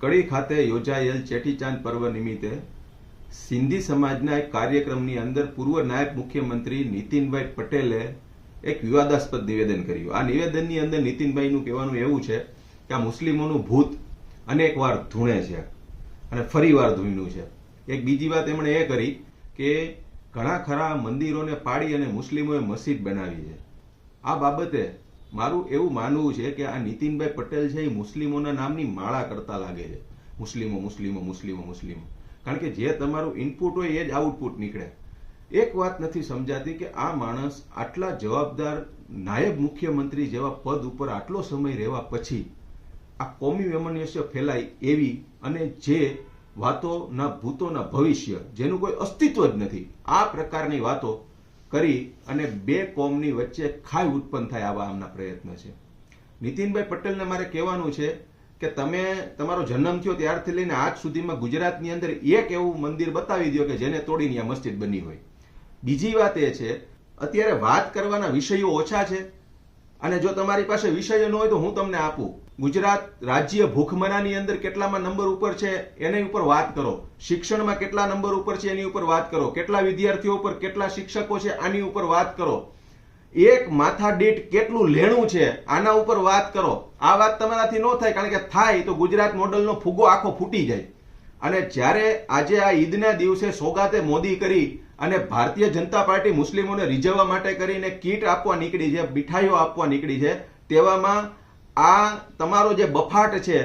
કડી ખાતે યોજાયેલ ચેટીચાંદ પર્વ નિમિત્તે સિંધી સમાજના એક કાર્યક્રમની અંદર પૂર્વ નાયબ મુખ્યમંત્રી નીતિનભાઈ પટેલે એક વિવાદાસ્પદ નિવેદન કર્યું. આ નિવેદનની અંદર નીતિનભાઈનું કહેવાનું એવું છે કે આ મુસ્લિમોનું ભૂત અનેક વાર ધૂણે છે અને ફરી વાર ધૂણ્યું છે. એક બીજી વાત એમણે એ કરી કે ઘણા ખરા મંદિરોને પાડી અને મુસ્લિમોએ મસ્જિદ બનાવી છે. આ બાબતે મારું એવું માનવું છે કે આ નીતિનભાઈ પટેલ છે એ મુસ્લિમોના નામની માળા કરતા લાગે છે. મુસ્લિમો મુસ્લિમો મુસ્લિમો મુસ્લિમો, કારણ કે જે તમારું ઇનપુટ હોય એ જ આઉટપુટ નીકળે. એક વાત નથી સમજાતી કે આ માણસ આટલા જવાબદાર નાયબ મુખ્યમંત્રી જેવા પદ ઉપર આટલો સમય રહેવા પછી આ કોમી વૈમનસ્ય ફેલાય એવી અને જે વાતોના ભૂતોના ભવિષ્ય જેનું કોઈ અસ્તિત્વ જ નથી, આ પ્રકારની વાતો કરી અને બે કોમની વચ્ચે ખાઈ ઉત્પન્ન થાય આવા આમના પ્રયત્ન છે. નીતિનભાઈ પટેલને મારે કહેવાનું છે કે તમે તમારો જન્મ થયો ત્યારથી લઈને આજ સુધીમાં ગુજરાતની અંદર એક એવું મંદિર બતાવી દો કે જેને તોડીને આ મસ્જિદ બની હોય. બીજી વાત એ છે, અત્યારે વાત કરવાના વિષયો ઓછા છે અને જો તમારી પાસે વિષય ન હોય તો હું તમને આપું. ગુજરાત રાજ્ય ભૂખમરાની અંદર કેટલામાં નંબર ઉપર છે એની ઉપર વાત કરો. શિક્ષણમાં કેટલા નંબર ઉપર છે એની ઉપર વાત કરો. કેટલા વિદ્યાર્થીઓ ઉપર કેટલા શિક્ષકો છે આની ઉપર વાત કરો. એક માથા દીઠ કેટલું લેણું છે આના ઉપર વાત કરો. આ વાત તમારાથી ન થાય, કારણ કે થાય તો ગુજરાત મોડલનો ફુગ્ગો આખો ફૂટી જાય. અને જ્યારે આજે આ ઈદના દિવસે સોગાતે મોદી કરી અને ભારતીય જનતા પાર્ટી મુસ્લિમોને રીઝવવા માટે કરીને કીટ આપવા નીકળી છે, મીઠાઈઓ આપવા નીકળી છે, તેવામાં આ તમારો જે બફાટ છે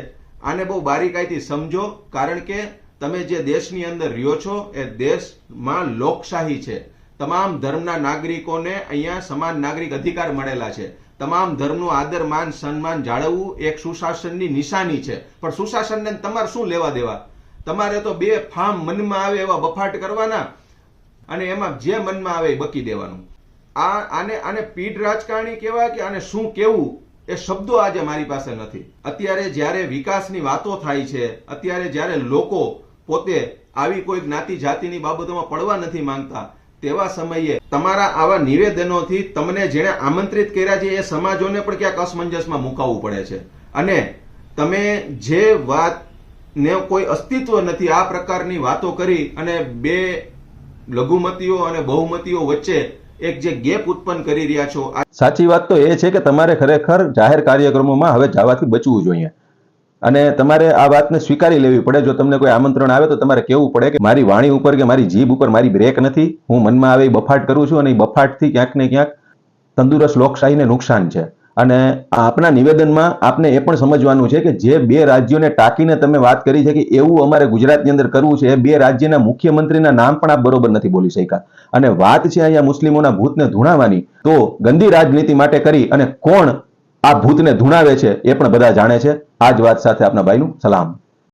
આને બહુ બારીકાઈથી સમજો. કારણ કે તમે જે દેશની અંદર રહ્યો છો એ દેશમાં લોકશાહી છે. તમામ ધર્મના નાગરિકોને અહીંયા સમાન નાગરિક અધિકાર મળેલા છે. તમામ ધર્મનું આદર માન સન્માન જાળવવું એક સુશાસનની નિશાની છે. પણ સુશાસનને તમારે શું લેવા દેવા? તમારે તો બે ફામ મનમાં આવે એવા બફાટ કરવાના અને એમાં જે મનમાં આવે એ બકી દેવાનું. આને પીઢ રાજકારણી કહેવાય કે આને શું કેવું એ શબ્દો આજે મારી પાસે નથી. અત્યારે જ્યારે વિકાસની વાતો થાય છે, અત્યારે જ્યારે લોકો પોતે આવી કોઈ જ્ઞાતિ જાતિની બાબતોમાં પડવા નથી માંગતા, તેવા સમયે તમારા આવા નિવેદનોથી તમને જેને આમંત્રિત કર્યા છે એ સમાજોને પણ ક્યાંક અસમંજસમાં મુકાવવું પડે છે. અને તમે જે વાત ને કોઈ અસ્તિત્વ નથી આ પ્રકારની વાતો કરી અને બે લઘુમતીઓ અને બહુમતીઓ વચ્ચે એક જે ગેપ ઉત્પન્ન કરી રહ્યા છો. સાચી વાત તો એ છે કે તમારે ખરેખર જાહેર કાર્યક્રમોમાં હવે જવાથી બચવું જોઈએ અને તમારે આ વાતને સ્વીકારી લેવી પડે. જો તમને કોઈ આમંત્રણ આવે તો તમારે કહેવું પડે કે મારી વાણી ઉપર કે મારી જીભ ઉપર મારી બ્રેક નથી, હું મનમાં આવે એ બફાટ કરું છું અને એ બફાટથી ક્યાંક ને ક્યાંક તંદુરસ્ત લોકશાહીને નુકસાન છે. અને આપના નિવેદનમાં આપને એ પણ સમજવાનું છે કે જે બે રાજ્યોને ટાંકીને તમે વાત કરી છે કે એવું અમારે ગુજરાતની અંદર કરવું છે, એ બે રાજ્યના મુખ્યમંત્રીના નામ પણ આપ બરોબર નથી બોલી શક્યા. અને વાત છે અહીંયા મુસ્લિમોના ભૂતને ધૂણાવવાની, તો ગંદી રાજનીતિ માટે કરી અને કોણ આ ભૂતને ધૂણાવે છે એ પણ બધા જાણે છે. આ જ વાત સાથે આપના ભાઈનું સલામ.